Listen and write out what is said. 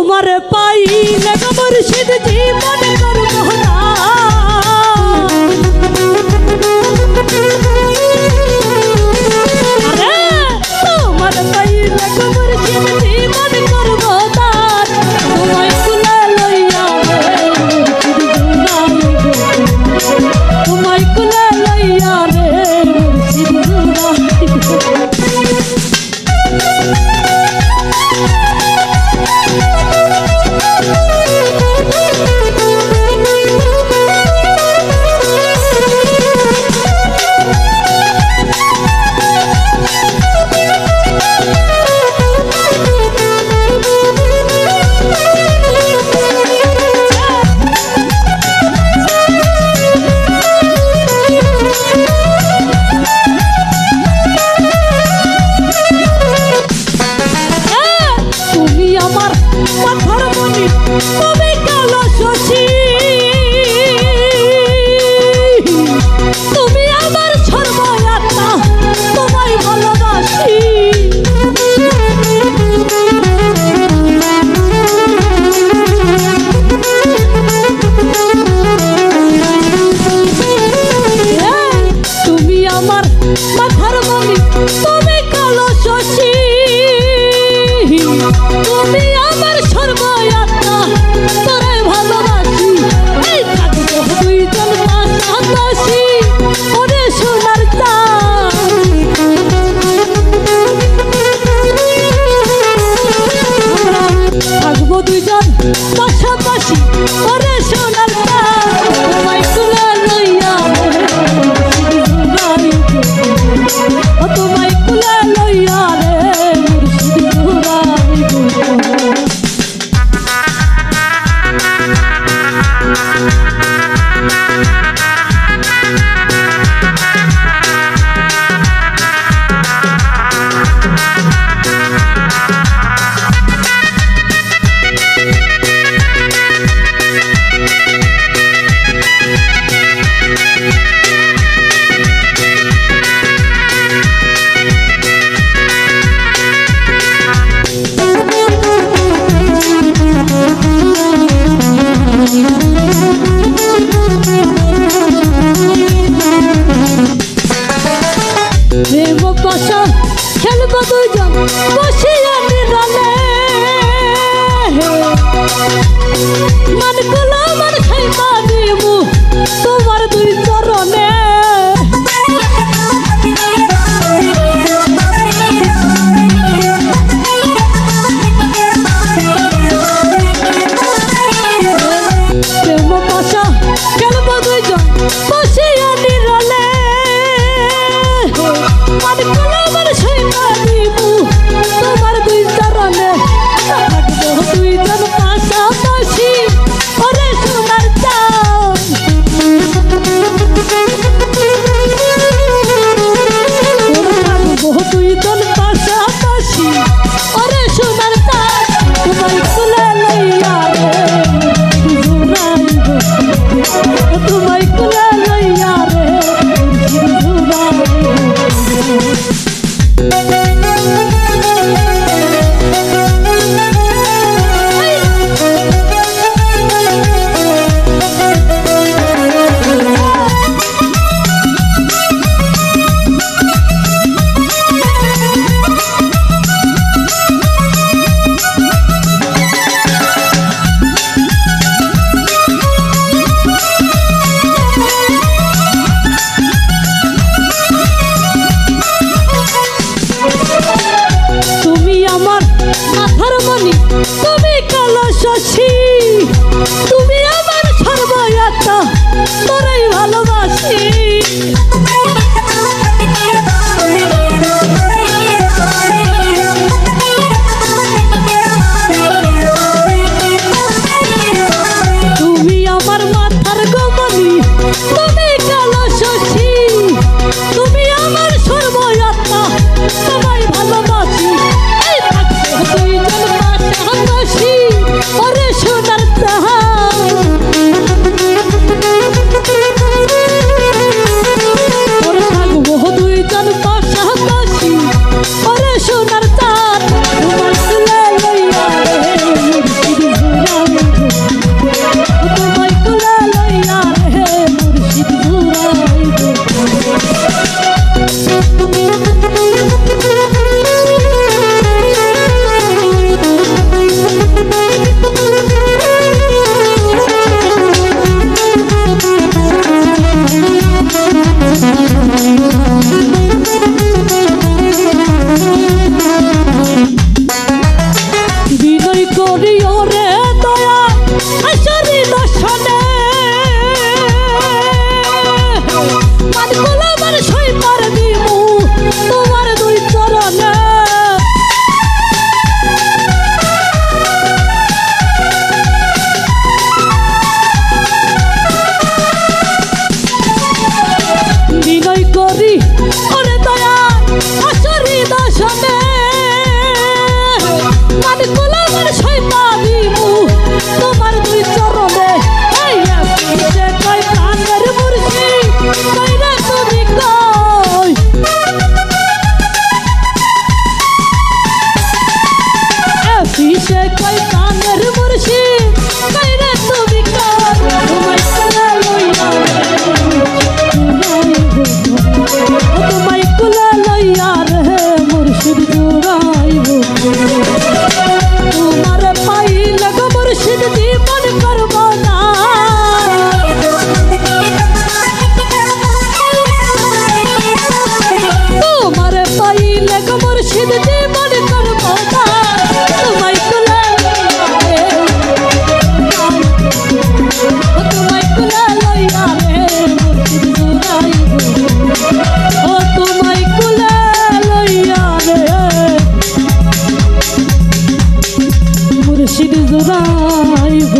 তোমারে পাইলে গো মুর্শিদ জীবন করব না আরে তোমারে পাইলে গো মুর্শিদ জীবন করব না তোমায় কুলে লইয়া রে তোমায় কুলে লইয়া রে মুর্শিদ খেলব দুজন বসিয়া নিরালে মান গুলো মান খাইবা দিমু তোমার দুই চরণে প্রেম পাশা খেলব দুজন বসিয়া নিরালে মান গুলো মান খাইবা দিমু তোমার দুই চরণে থাকবো দুইজন পাশাপাশি ওরে সোনার চাঁদ থাকবো দুইজন পাশাপাশি ওরে সোনার চাঁদ তোমায় কুলে লইয়া রে তোমায় কুলে লইয়া রে তুমি কালো শশী তুমি আমার সর্বয়াত্মা তোরাই ভালোবাসি তুমি আমার মাথার গমনি তুমি কালো শশী তুমি আমার সর্বয়াত্মা সবাই ভালোবাসি ওরে সোনার চাঁদ করিও রে দয়া আসরি দর্শনে মানকুল আমার সই পার দিমু তোমার দুই চরণে বিনয় করি ওরে দয়া আসরি দর্শনে মানকুল আমার সই পাবিমু তোমার দুই চরণে এই আসিছে কই প্রাণের মুর্শিদ কইরা তুমি কই আসিছে কই প্রাণের মুর্শিদ কইরা তুমি কই তোমায় কুলে লইয়া তোমায় কুলে লইয়া রে মুর্শিদ জুড়াইব তোমার পাইলে গো মুর্শিদ জীবন করব না তোমার পাইলে গো মুর্শিদ জীবন করব না তোমায় কুলে তোমায় কুলে লইয়া রে মুর্শিদ জুড়াইব ও তোমায় কুলে লইয়া রে মুর্শিদ জুড়াইব